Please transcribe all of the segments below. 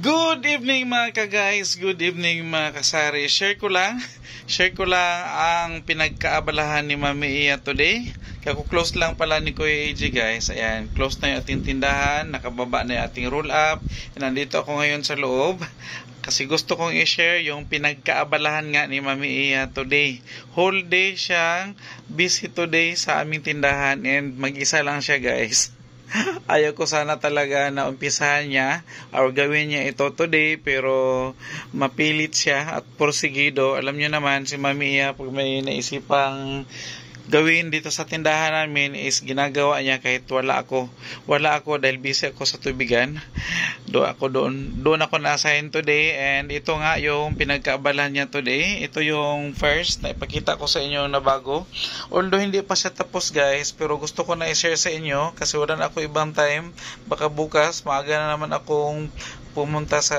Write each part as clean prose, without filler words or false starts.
Good evening mga ka-guys, good evening mga kasari. Share ko lang ang pinagkaabalahan ni Mami Iya today. Kaku-close lang pala ni Kuya AJ guys. Ayan, close na yung ating tindahan, nakababa na yung ating roll up. Nandito ako ngayon sa loob kasi gusto kong i-share yung pinagkaabalahan nga ni Mami Iya today. Whole day siyang busy today sa aming tindahan and mag-isa lang siya guys. Ayaw ko sana talaga na umpisahan niya or gawin niya ito today, pero mapilit siya at porsigido. Alam niyo naman si Mami Iya, pag may naisipang gawin dito sa tindahan namin is ginagawa niya kahit wala ako dahil busy ako sa tubigan. Doon ako na-assign today, and ito nga yung pinagkaabalahan niya today. Ito yung first na ipakita ko sa inyo na bago, although hindi pa siya tapos guys, pero gusto ko na i-share sa inyo kasi wala na ako ibang time. Baka bukas maaga na naman akong pumunta sa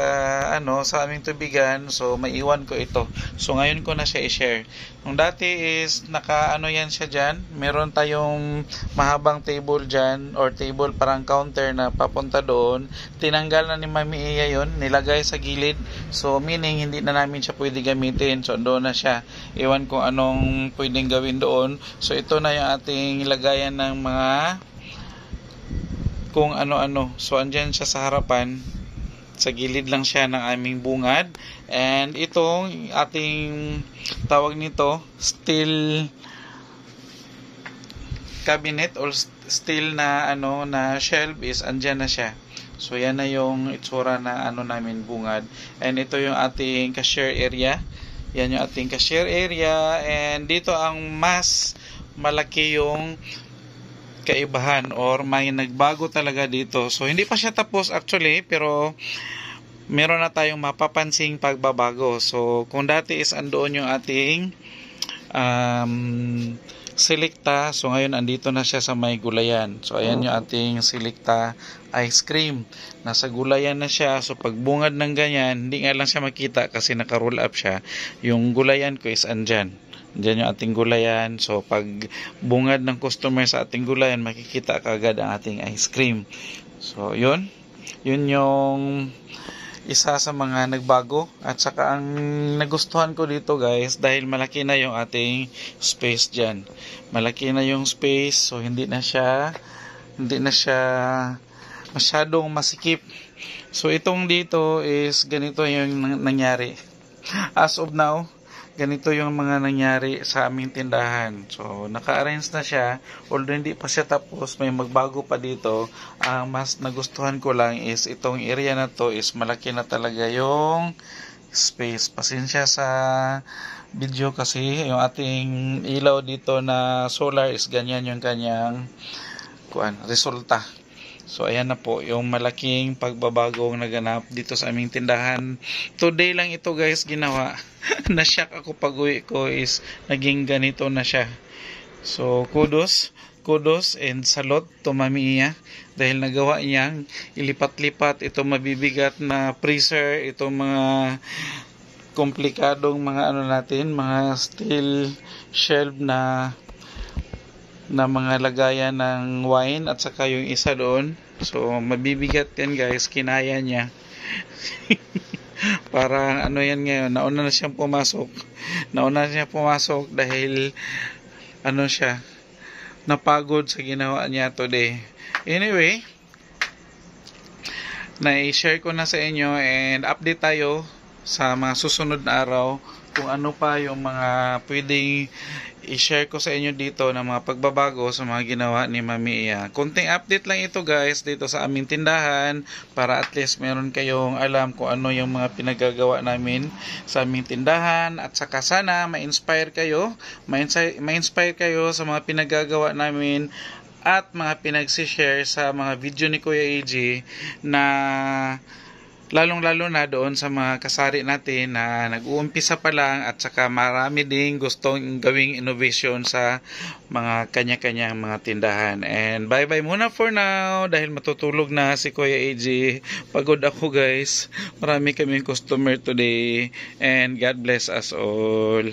sa aming tubigan, so maiwan ko ito. So ngayon ko na siya i-share. Nung dati is yan siya dyan, meron tayong mahabang table dyan, or table parang counter na papunta doon. Tinanggal na ni Mami Iya yun, nilagay sa gilid, so meaning hindi na namin siya pwede gamitin. So doon na siya, iwan kung anong pwedeng gawin doon. So ito na yung ating lagayan ng mga kung ano-ano. So andyan siya sa harapan, sa gilid lang siya ng aming bungad. And itong ating tawag nito steel cabinet or steel na na shelf is andyan na siya. So yan na yung itsura na namin bungad. And ito yung ating cashier area. Yan yung ating cashier area, and dito ang mas malaki yung kaibahan or may nagbago talaga dito. So hindi pa siya tapos actually, pero meron na tayong mapapansing pagbabago. So kung dati is andoon yung ating Selecta, so ngayon andito na siya sa may gulayan. So ayan yung ating Selecta ice cream, nasa gulayan na siya. So pag bungad ng ganyan, hindi nga lang siya makita kasi naka-roll up siya. Yung gulayan ko is andyan. Diyan yung ating gulayan. So pag bungad ng customer sa ating gulayan, makikita kagad ang ating ice cream. So yun yung isa sa mga nagbago. At saka ang nagustuhan ko dito guys, dahil malaki na yung ating space dyan. Malaki na yung space, so hindi na siya masyadong masikip. So itong dito is ganito yung nangyari. As of now, ganito yung mga nangyari sa aming tindahan. So, naka-arrange na siya. Although hindi pa siya tapos, may magbago pa dito. Ang mas nagustuhan ko lang is itong area na to is malaki na talaga yung space. Pasensya sa video kasi yung ating ilaw dito na solar is ganyan yung kanyang resulta. So ayan na po yung malaking pagbabagong naganap dito sa aming tindahan. Today lang ito guys ginawa. Na-shock ako pag uwi ko is naging ganito na siya. So kudos and salute to Mami Iya dahil nagawa niyang ilipat-lipat itong mabibigat na freezer, itong mga komplikadong mga mga steel shelf na mga lagayan ng wine, at saka yung isa doon. So mabibigat yan guys, kinaya niya. Parang yan ngayon, nauna na siyang pumasok dahil siya napagod sa ginawa niya today. Anyway, na-share ko na sa inyo, and update tayo sa mga susunod na araw kung ano pa yung mga pwedeng i-share ko sa inyo dito na mga pagbabago sa mga ginawa ni Mami Iya. Konting update lang ito guys dito sa aming tindahan, para at least meron kayong alam kung ano yung mga pinagagawa namin sa aming tindahan, at saka sana ma-inspire kayo sa mga pinagagawa namin at mga pinag-share sa mga video ni Kuya AJ, na lalong-lalo na doon sa mga kasari natin na nag-uumpisa pa lang, at saka marami ding gustong gawing innovation sa mga kanya-kanyang mga tindahan. And bye-bye muna for now dahil matutulog na si Kuya AJ. Pagod ako guys. Marami kaming customer today, and God bless us all.